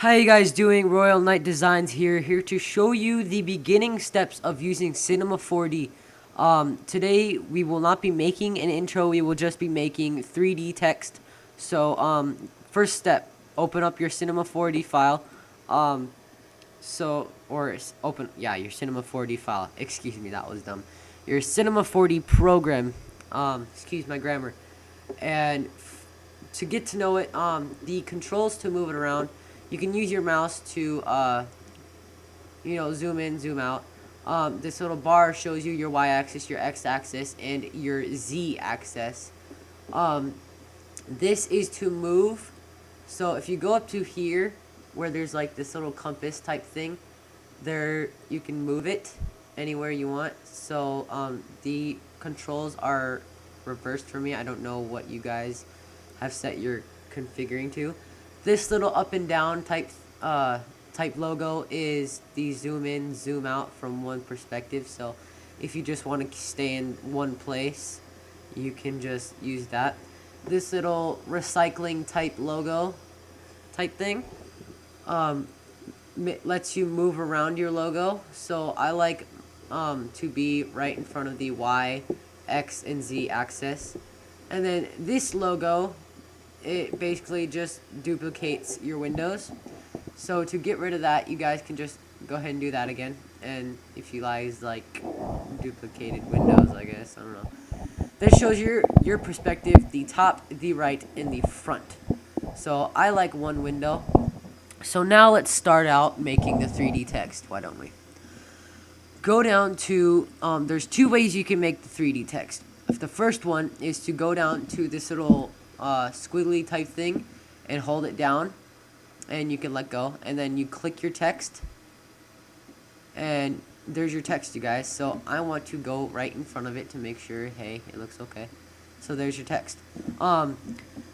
How you guys doing? RoyalKnightDesigns here to show you the beginning steps of using Cinema 4D. Today we will not be making an intro, we will just be making 3D text. So, first step, open up your Cinema 4D file. Your Cinema 4D file. Excuse me, that was dumb. Your Cinema 4D program. Excuse my grammar. And to get to know it, the controls to move it around, you can use your mouse to, zoom in, zoom out. This little bar shows you your y-axis, your x-axis, and your z-axis. This is to move. So if you go up to here, where there's like this little compass type thing, there you can move it anywhere you want. So the controls are reversed for me. I don't know what you guys have set your configuring to. This little up and down type logo is the zoom in, zoom out from one perspective. So if you just want to stay in one place, you can just use that. This little recycling type logo type thing lets you move around your logo. So I like to be right in front of the Y, X, and Z axis. And then this logo, it basically just duplicates your windows. So to get rid of that, you guys can just go ahead and do that again. And if you guys like duplicated windows, I guess, I don't know. This shows your perspective, the top, the right, and the front. So I like one window. So now let's start out making the 3D text, why don't we? Go down to, there's two ways you can make the 3D text. The first one is to go down to this little squiggly type thing and hold it down, and you can let go, and then you click your text, and there's your text, you guys. So I want to go right in front of it to make sure, hey, it looks okay. So there's your text. And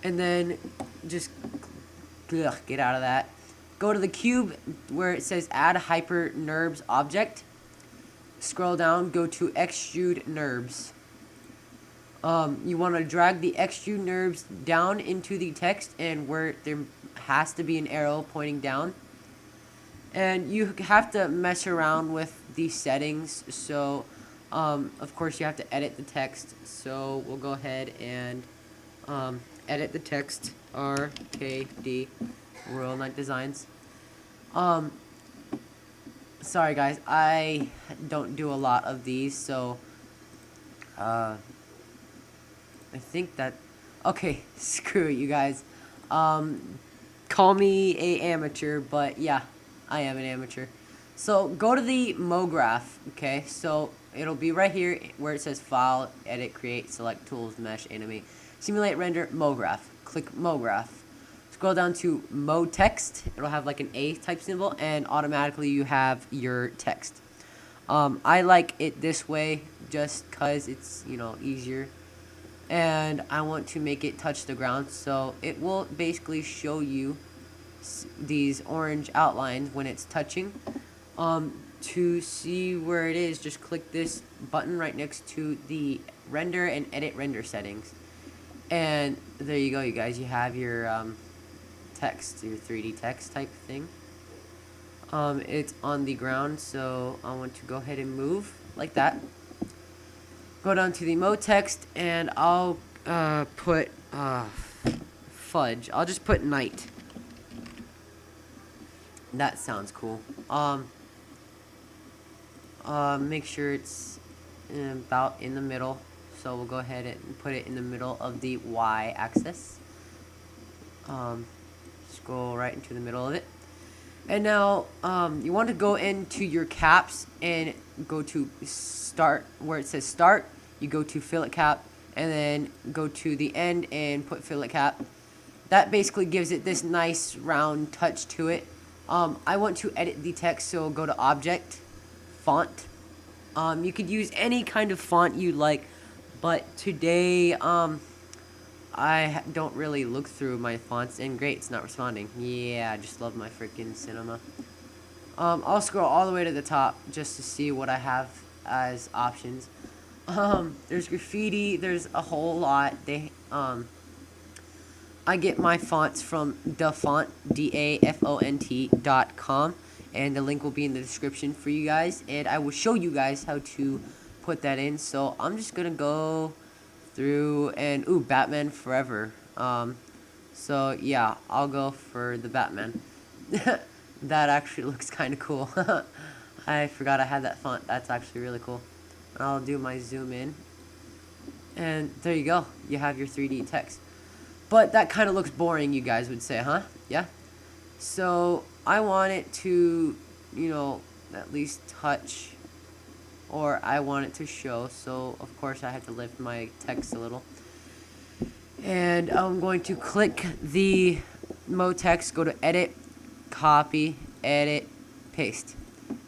then just get out of that. Go to the cube where it says add hyper NURBS object. Scroll down, go to extrude NURBS. You want to drag the extrude NURBS down into the text, and where there has to be an arrow pointing down. And you have to mess around with the settings. So, of course, you have to edit the text. So we'll go ahead and edit the text. RKD, RoyalKnightDesigns. Sorry guys, I don't do a lot of these, so I think that, okay, screw it, you guys. Call me a amateur, but yeah, I am an amateur. So go to the MoGraph, okay? So it'll be right here where it says File, Edit, Create, Select Tools, Mesh, Animate, Simulate, Render, MoGraph. Click MoGraph. Scroll down to Mo Text. It'll have like an A type symbol, and automatically you have your text. I like it this way just because it's, easier. And I want to make it touch the ground, so it will basically show you these orange outlines when it's touching. To see where it is, just click this button right next to the render and edit render settings. And there you go, you guys. You have your text, your 3D text type thing. It's on the ground, so I want to go ahead and move like that. Go down to the Mo Text, and I'll put fudge. I'll just put night. That sounds cool. Make sure it's about in the middle. So we'll go ahead and put it in the middle of the y-axis. Scroll right into the middle of it. And now you want to go into your caps and go to start, where it says start. You go to fillet cap, and then go to the end and put fillet cap. That basically gives it this nice round touch to it. I want to edit the text, so go to Object, Font. You could use any kind of font you like, but today I don't really look through my fonts, and great, it's not responding. Yeah, I just love my freaking cinema. I'll scroll all the way to the top just to see what I have as options. There's graffiti, there's a whole lot. I get my fonts from DaFont, DaFont.com, and the link will be in the description for you guys, and I will show you guys how to put that in. So I'm just gonna go through and Batman Forever. So yeah, I'll go for the Batman. That actually looks kind of cool. I forgot I had that font. That's actually really cool. I'll do my zoom in, and there you go. You have your 3D text. But that kind of looks boring, you guys would say, huh? Yeah? So I want it to, at least touch, or I want it to show. So, of course, I have to lift my text a little. And I'm going to click the Mo text, go to Edit, Copy, Edit, Paste.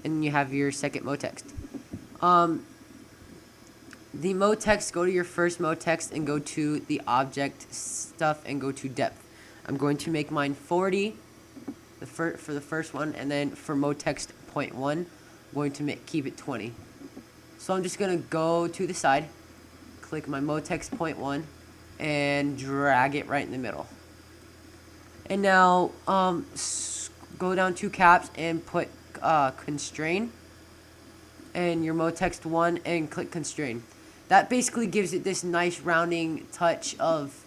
And you have your second Mo text. The Mo text, go to your first Mo text and go to the object stuff and go to depth. I'm going to make mine 40 for the first one, and then for Mo text 0.1, I'm going to keep it 20. So I'm just going to go to the side, click my Mo text 0.1, and drag it right in the middle. And now go down 2 caps and put constrain and your Mo text 1 and click constrain. That basically gives it this nice rounding touch of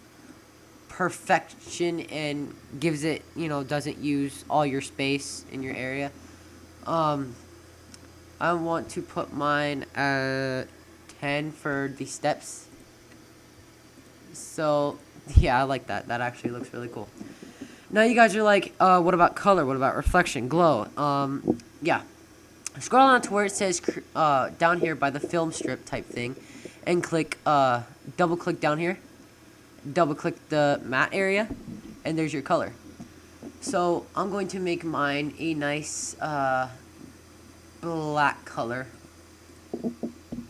perfection and gives it, doesn't use all your space in your area. I want to put mine at 10 for the steps. So, yeah, I like that. That actually looks really cool. Now you guys are like, what about color? What about reflection, glow? Yeah. Scroll down to where it says down here by the film strip type thing, and click double click down here, double click the matte area, and there's your color. So I'm going to make mine a nice black color.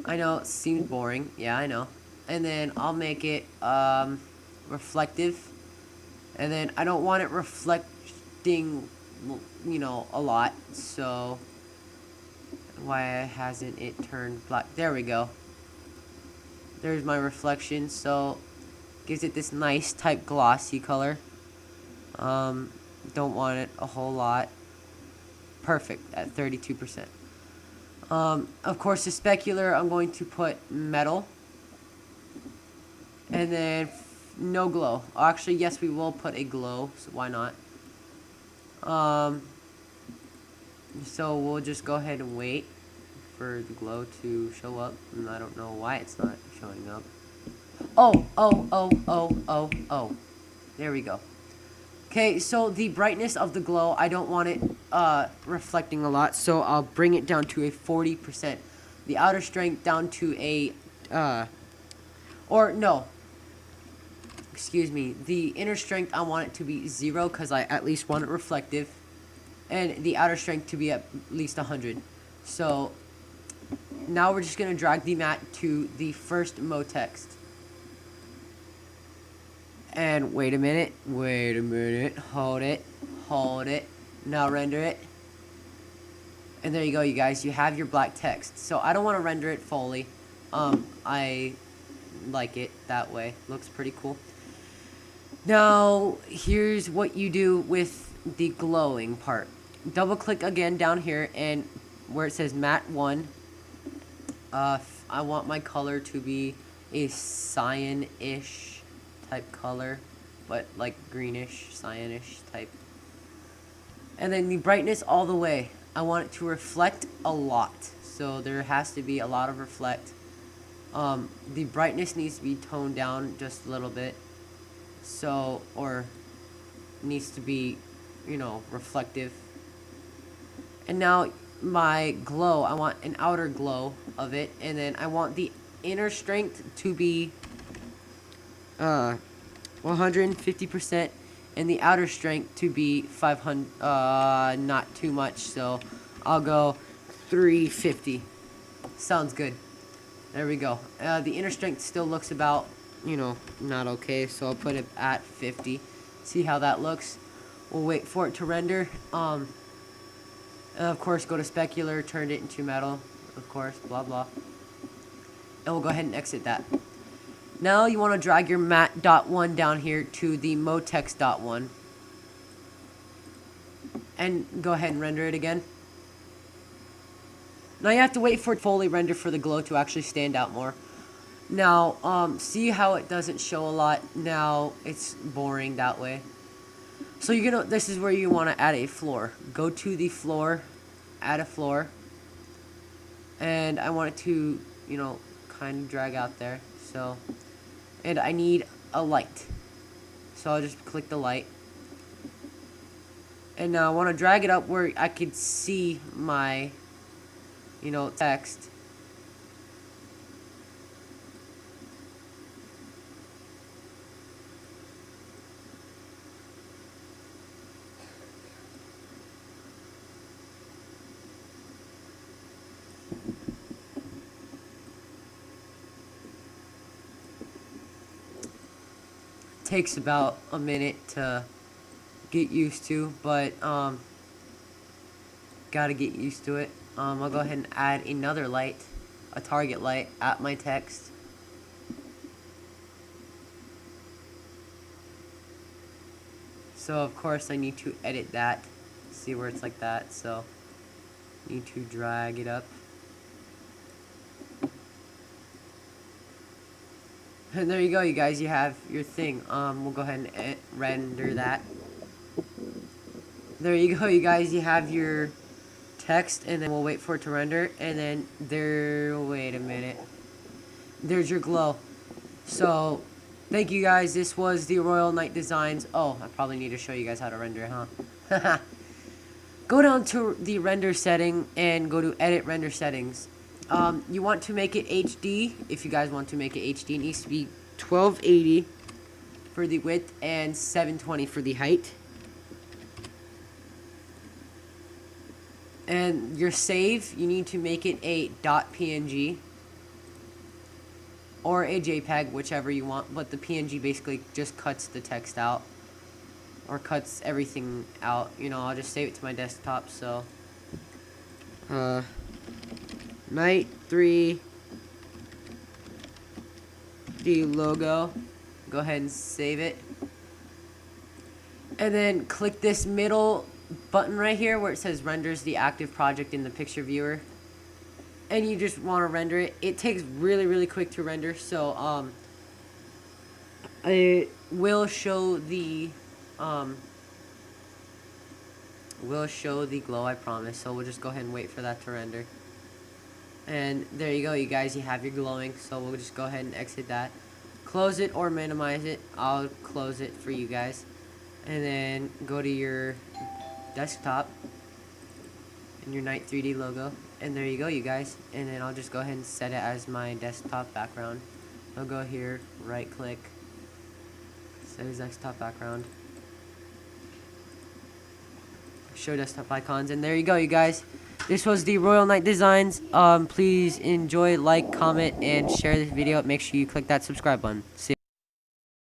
I know it seems boring, yeah, I know. And then I'll make it reflective, and then I don't want it reflecting, a lot. So why hasn't it turned black? There we go. There's my reflection. So gives it this nice type glossy color. Don't want it a whole lot. Perfect at 32%. Of course, the specular, I'm going to put metal, and then no glow. Actually, yes, we will put a glow. So why not? So we'll just go ahead and wait for the glow to show up, and I don't know why it's not showing up. Oh. There we go. Okay, so the brightness of the glow, I don't want it reflecting a lot, so I'll bring it down to a 40%. The outer strength down to a, excuse me, the inner strength, I want it to be 0, because I at least want it reflective, and the outer strength to be at least 100. So now we're just going to drag the matte to the first Mo text. And wait a minute, hold it, now render it. And there you go, you guys, you have your black text. So I don't want to render it fully. I like it that way, looks pretty cool. Now, here's what you do with the glowing part. Double click again down here, and where it says matte 1, I want my color to be a cyan-ish type color, but like greenish, cyanish type. And then the brightness all the way, I want it to reflect a lot, so there has to be a lot of reflect. The brightness needs to be toned down just a little bit, so, or needs to be, reflective. And now my glow, I want an outer glow of it, and then I want the inner strength to be 150%, and the outer strength to be 500, not too much, so I'll go 350. Sounds good. There we go. The inner strength still looks about, not okay, so I'll put it at 50. See how that looks. We'll wait for it to render. And of course, go to specular, turn it into metal, of course, blah blah. And we'll go ahead and exit that. Now you want to drag your matte.1 down here to the motex.1 and go ahead and render it again. Now you have to wait for it to fully render for the glow to actually stand out more. Now, see how it doesn't show a lot? Now it's boring that way. So this is where you want to add a floor. Go to the floor, add a floor, and I want it to, kind of drag out there. So, and I need a light. So I'll just click the light. And now I want to drag it up where I could see my, text. Takes about a minute to get used to, but gotta get used to it. I'll go ahead and add another light, a target light, at my text. So of course I need to edit that, see where it's like that, so need to drag it up. And there you go, you guys, you have your thing. We'll go ahead and render that. There you go, you guys, you have your text, and then we'll wait for it to render, and then wait a minute. There's your glow. So, thank you guys, this was the RoyalKnightDesigns. Oh, I probably need to show you guys how to render, huh? Go down to the render setting, and go to edit render settings. You want to make it HD. If you guys want to make it HD, it needs to be 1280 for the width and 720 for the height. And your save, you need to make it a .png or a JPEG, whichever you want, but the PNG basically just cuts the text out or cuts everything out. I'll just save it to my desktop. So Night 3 D logo. Go ahead and save it. And then click this middle button right here where it says renders the active project in the picture viewer. And you just want to render it. It takes really quick to render, so it will show the glow, I promise. So we'll just go ahead and wait for that to render. And there you go, you guys, you have your glowing. So we'll just go ahead and exit that. Close it or minimize it. I'll close it for you guys. And then go to your desktop and your Night 3D logo. And there you go, you guys. And then I'll just go ahead and set it as my desktop background. I'll go here, right click, set as desktop background. Show desktop icons, and there you go, you guys. This was the RoyalKnightDesigns. Please enjoy, like, comment, and share this video. Make sure you click that subscribe button. See ya.